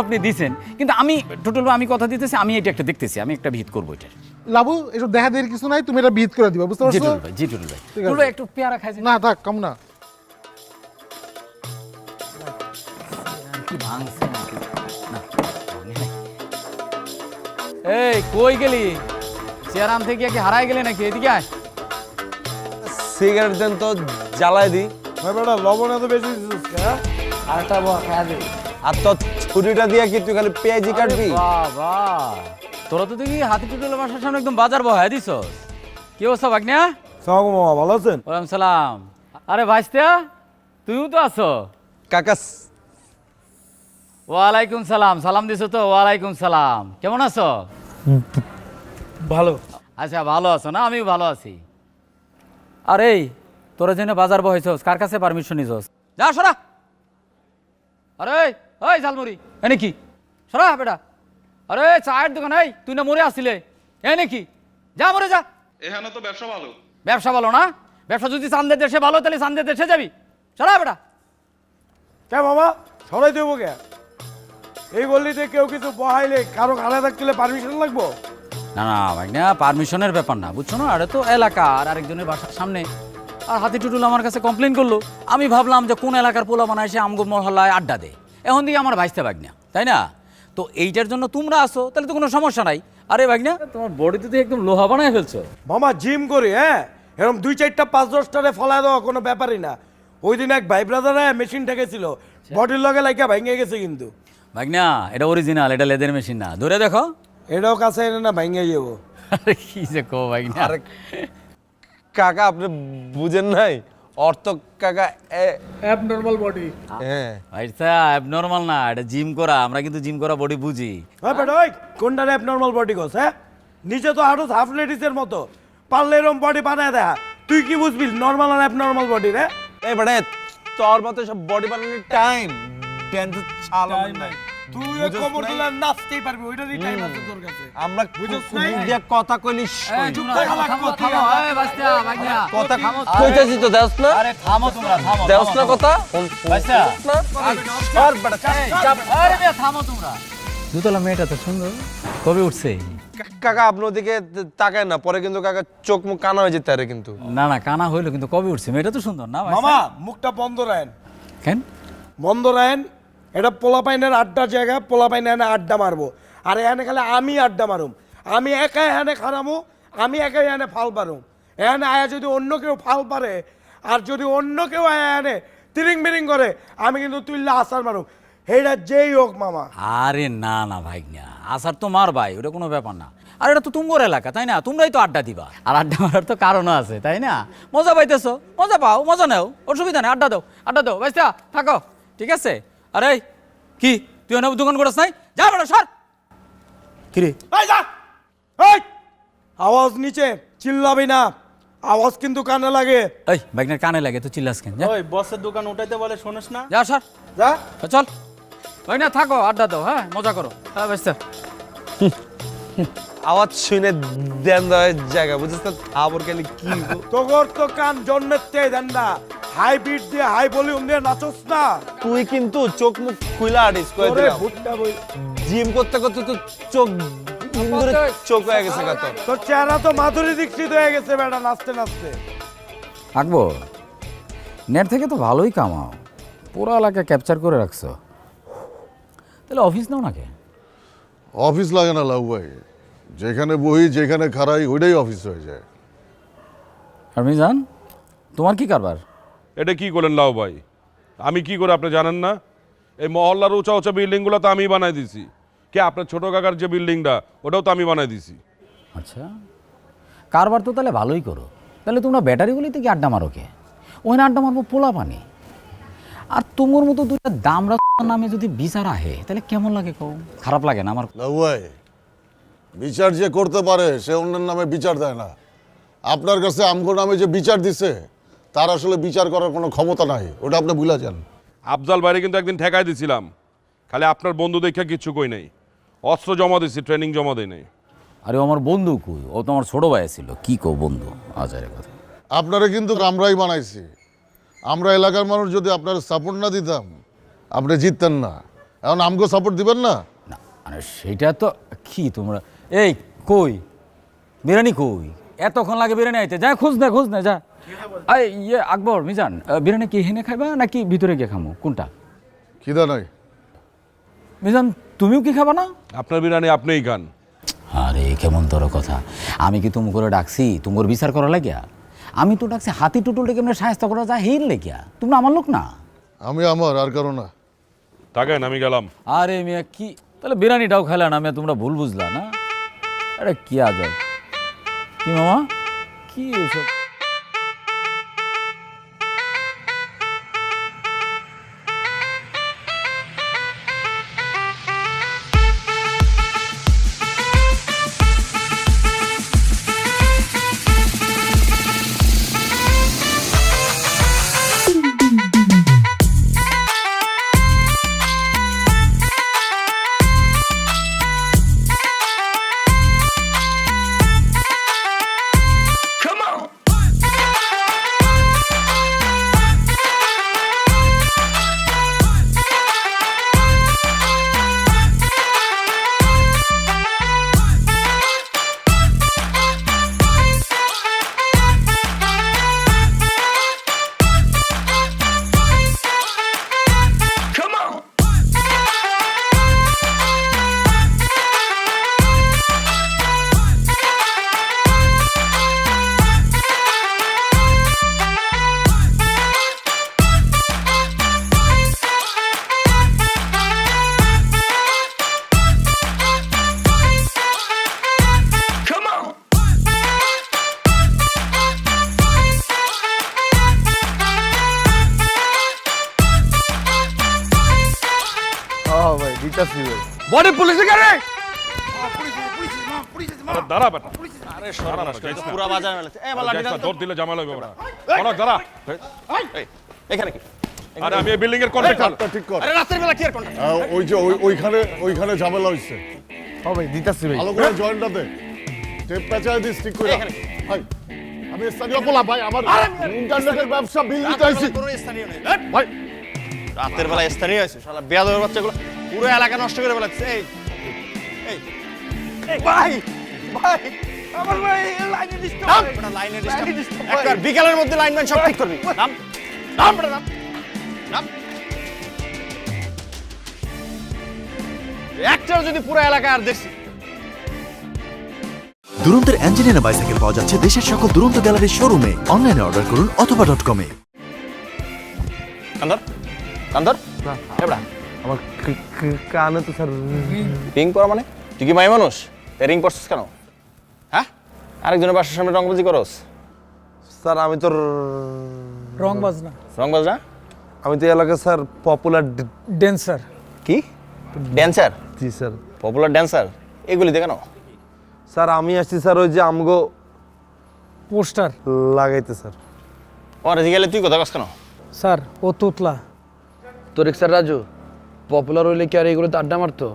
আপনি দিছেন, কিন্তু আমি টোটাল আমি কথা দিতেছি, আমি এটা একটা দেখতেছি, আমি একটা ভিত করবো এটা। লাবু এসব দেখা দেওয়ার কিছু নাই, তুমি এটা বিহিত করে দিবা, বুঝতে জি পারছো? টুটুল ভাই, জি টুটুল ভাই, ঠিক টুটুল আছে। ভাই একটু পেয়ারা খাইছেন না থাক, কম না। কি ভাঙছে নাকি? না, ভাঙে নাই। এই কই গেলি? চেয়ারাম থেকে কি হারাই গেলে নাকি? এদিকে আয়। সিগারেট দেন তো জ্বালায় দি। ভাই বেটা লবণ এত বেশি দিছিস হ্যাঁ? আরেকটা বড় খাওয়া দে। আর তো ছুরিটা দিয়ে কি তুই খালি পেঁয়াজি কাটবি? বাবা, তোরা তো দেখি হাতি টুটুলের বাসার সামনে একদম বাজার বহায় দিছস। কি অবস্থা ভাগ্না? সালাম মামা, ভালো আছেন? ওয়ালাইকুম সালাম। আরে ভাইস্তা, তুইও তো আছো? কাকাস ওয়ালাইকুম সালাম। সালাম দিছো তো? ওয়ালাইকুম সালাম। কেমন আছো? ভালো। আচ্ছা, ভালো আছো না? আমিও ভালো আছি। আরে তোরা যেন বাজার বহাইছস, কার কাছে পারমিশন নিছস? যা সরা। আরে ওই ঝালমুড়ি এনে কি? সরা বেটা। আরে চায়ের দোকান, এই তুই না মরে আসছিলে, এনে কি? যা মরে যা। এখানে তো ব্যবসা ভালো। ব্যবসা ভালো না? ব্যবসা যদি চান্দের দেশে ভালো, তাহলে চান্দের দেশে যাবি। সরা বেটা। কে মামা সরাই দেবো কে? এই গল্লিতে কেউ কিছু বহাইলে কারো খানা থাকলে পারমিশন লাগবো? না না ভাই না, পারমিশনের ব্যাপার না, বুঝছো না? এটা তো এলাকা, আর আরেকজনের বাসার সামনে। আর হাতি টুটুল আমার কাছে কমপ্লেন করলো, আমি ভাবলাম যে কোন এলাকার পোলা বানায় সে আমগো মহল্লায় আড্ডা দেয়, এখন দিকে আমার ভাইস্তে ভাগনা, তাই না? তো এইটার জন্য তোমরা আসো, তাহলে তো কোনো সমস্যা নাই। আরে ভাগনা, তোমার বডিতে তো একদম লোহা বানায় ফেলছো। মামা জিম করি, হ্যাঁ এরকম 2-4টা 5-10টারে ফলায় দেওয়া কোনো ব্যাপারই না। ওই দিন এক ভাই ব্রাদারে মেশিন ঠেকেছিল, বডির লগে লাইকা ভেঙে গেছে কিন্তু। ভাগনা, এটা অরিজিনাল, এটা লেদের মেশিন না, ধরে দেখো। এটাও কাছে এনে না ভেঙে যাবো। আরে কি যে কো ভাগনা। আরে কাকা আপনি বুঝেন নাই অর্থ কাকা অ্যাবনর্মাল বডি। হ্যাঁ ভাইস্তা অ্যাবনর্মাল না, এটা জিম করা, আমরা কিন্তু জিম করা বডি বুঝি। হ্যাঁ বেটা ওই কোনটা অ্যাবনর্মাল বডি গোস? হ্যাঁ নিচে তো আরো হাফ লেডিসের মতো, পারলে এরকম বডি বানায় দেখা। তুই কি বুঝবি নর্মাল আর অ্যাবনর্মাল বডি রে? এই বেটা তোর মতো সব বডি বানানোর টাইম ড্যান্স চালানো নাই। তুই বুঝছ কোমর নাই? তুলে নাচতেই পারবি, ওইটারই টাইম আছে তোর কাছে। আমরা বুঝছ মুখ নাই? দিয়ে কথা কইলি এই, চুপ তোমরা করে থামো, হালা থামো, কথা। থামো, এই ভাইস্তা, ভাগনা, কথা থামো। কইতাছি তো দেওস না? আরে থামো তোমরা, থামো, দেওস থামো, না থামো। কথা? ভাইস্তা, না? আর বেটা এই, চাপ, আরে মিয়া, থামো তোমরা। দুতলা মেয়েটা তো সুন্দর, কবে উঠছে? কাকা আপনার ওদিকে তাকায় না, পরে কিন্তু কাকা চোখ মুখ কানা হয়ে যেতে পারে কিন্তু। না না, কানা হইলো, কিন্তু কবে উঠছে? মেয়েটা তো সুন্দর না ভাইস্তা? মামা মুখটা বন্ধ রাখেন, কেন? বন্ধ রাখেন। এটা পোলাপাইনের আড্ডার জায়গা, পোলাপাইনে এনে আড্ডা মারবো। আর এখানে খালি আমি আড্ডা মারুম, আমি একাই এখানে খারামু, আমি একাই এখানে ফাল পারুম। এখানে আয়া যদি অন্য কেউ ফাল পারে, আর যদি অন্য কেউ আয়া এনে তিরিং বিরিং করে, আমি কিন্তু তুললে আসার মারুম, এইটা যেই হোক মামা। আরে না না ভাইগনা, আসার তো মার ভাই, ওটা কোনো ব্যাপার না। আর এটা তো তুমগোর এলাকা, তাই না? তোমরাই তো আড্ডা দিবা, আর আড্ডা মারার তো কারণও আছে, তাই না? মজা পাইতেছো, মজা পাও, মজা নেও, অসুবিধা নেই, আড্ডা দাও, আড্ডা দাও ভাইস্তা, থাকো, ঠিক আছে? আরে কি তুই এনে দোকান করিস নাই? যা বেটা সর। কিরে এই যা, এই আওয়াজ নিচে, চিল্লাবি না, আওয়াজ কিন্তু কানে লাগে। এই ভাইগনার কানে লাগে তো চিল্লাস কেন? যা, ওই বসের দোকান উঠাইতে বলে শোনিস না? যা সর, যা চল ভাইনা, থাকো, আড্ডা দাও, হ্যাঁ মজা করো, হ্যাঁ ভাইস্তা। আওয়াজ শুনে দেন দেওয়ার জায়গা বুঝছিস না? আবার গেলে কি গো? তোর তো কান জন্মের চেয়ে দেন না, হাই বিট দিয়ে হাই ভলিউম দিয়ে নাচস না। তুই কিন্তু চোখ মুখ খুইলা আডিস কই তোরে দিলাম। ভুট্টা বই, জিম করতে করতে তো চোখ ইন্দুরে চোখ হয়ে গেছে কত। তোর চেহারা তো মাধুরী দীক্ষিত হয়ে গেছে বেটা, নাচতে নাচতে। আকবর, নেট থেকে তো ভালোই কামাও, পুরো এলাকা ক্যাপচার করে রাখছো, তাহলে অফিস নাও নাকি? অফিস লাগে না লাউ ভাই, যেখানে বহি যেখানে খাড়াই ওইটাই অফিস হয়ে যায়। আর মিজান, তোমার কি কারবার? এটা কি করলেন লাউ ভাই? আমি কি করে আপনি জানেন না? এই মহল্লার উঁচা উঁচা বিল্ডিংগুলো তো আমি বানাই দিছি। কে আপনার ছোট কাকার যে বিল্ডিংটা, ওটাও তো আমি বানাই দিছি। আচ্ছা, কারবার তো তাহলে ভালোই করো, তাহলে তোমরা ব্যাটারিগুলিতে কি আড্ডা মারো কে? ওই আড্ডা মারবো পোলা পানি। আর তোমার মতো দুটা দামরা নামে যদি বিচার আহে, তাহলে কেমন লাগে কও? খারাপ লাগে না আমার? লাউ ভাই, বিচার যে করতে পারে সে অন্যের নামে বিচার দেয় না। আপনার কাছে আমগো নামে যে বিচার দিছে তার আসলে বিচার করার কোনো ক্ষমতা নাই, ওটা আপনি ভুলে যান। আফজাল বাইরে কিন্তু একদিন ঠেকাই দিছিলাম, খালি আপনার বন্ধু দেখে কিচ্ছু কই নাই। অস্ত্র জমা দিছি, ট্রেনিং জমা দেয় নাই। আরে আমার বন্ধু কই? ও তো আমার ছোট ভাই ছিল। কি কও বন্ধু? আজারে কথা। আপনারা কিন্তু আমরাই বানাইছি। আমরা এলাকার মানুষ যদি আপনার সাপোর্ট না দিতাম আপনি জিততেন না। এখন আমগো সাপোর্ট দিবেন না? না মানে সেটা তো কি তোমরা এই কই বিরিয়ানি কই এতক্ষণ লাগে বিরিয়ানি আইতে যা খোঁজ না যা এই ইয়ে আকবর মিজান বিরিয়ানি কি হেনে খাইবা নাকি ভিতরে গিয়ে খামো কোনটা? খিদা নাই। মিজান তুমিও কি খাবা না? আপনার বিরিয়ানি আপনিই খান। আরে কেমন তোর কথা, আমি কি তুমি করে ডাকছি তোমার বিচার করা লাগিয়া? আমি তো ডাকছি হাতি টুটুলটা কেমন সাহায্য করা যায় হেন লেগিয়া, তুমি আমার লোক না। আমি আমার আর কারো না। থাকেন আমি গেলাম। আরে মিয়া কি তাহলে বিরিয়ানিটাও খাইলা না মিয়া, তোমরা ভুল বুঝলা না? আরে কি আজব কি মামা কি এসব? ভাই দিতাছি ভাই। বডি পুলিশে গাড়ি আরে দাঁড়া বেটা। আরে সর্বনাশ করে তো পুরা বাজার মেলেছে। এ বালা একটা দৌড় দিলে ঝামেলা হবে বেটা। অনেক দাঁড়া। এখানে কি? আরে আমি এই বিল্ডিং এর কন্ট্রাক্টর। কাটটা ঠিক কর। আরে রাতের বেলা কি আর কোনটা? ওই যে ওইখানে ঝামেলা হইছে। ও ভাই দিতাছি ভাই। ভালো করে জয়েন্টটা দে। টেপ পেঁচায় দিস ঠিক করে। এখানে। ভাই আমি স্থানীয় পোলা ভাই, আমার ইন্টারনেটের ব্যবসা বিল দিতে আইছি। কোনো স্থানীয় নেই। ভাই রাতের বেলা স্থানীয় আছে শালা বেয়াদবের বাচ্চাগুলো পুরো এলাকা নষ্ট করে ফেলাচ্ছে। এই এই এই ভাই ভাই আমার ভাই লাইনে ডিস্টার্ব ওটা লাইনে ডিস্টার্ব একবার বিকালের মধ্যে লাইনম্যান সব ঠিক করবি। নাম নাম বড় নাম নাম একটাও যদি পুরো এলাকা আর দেখছি। দুরন্তের অ্যাঞ্জেলিনা বাইসাইকেল পাওয়া যাচ্ছে দেশের সকল দুরন্ত গ্যালারির শোরুমে। অনলাইনে অর্ডার করুন অথবা .com-এ। কান্দর কান্দর এবড়া আমার কানে তো স্যার রিং পরা মানে তুই কি মাই মানুষ রিং পরছিস কেন? হ্যাঁ আরেকজনের বাসার সামনে রংবাজি করস? স্যার আমি তো রংবাজ না, রংবাজ না? আমি তো এলাকার স্যার পপুলার ড্যান্সার। কি ড্যান্সার? জি স্যার। পপুলার ড্যান্সার এগুলি দেখেন? স্যার আমি আসছি স্যার ওই যে আমগো পোস্টার। লাগাইতে স্যার। ওর গেলে তুই কথা কস কেন? স্যার ও তুতলা। তোর স্যার রাজু পপুলার হইলে কি আর এগুলোতে আড্ডা মারতো?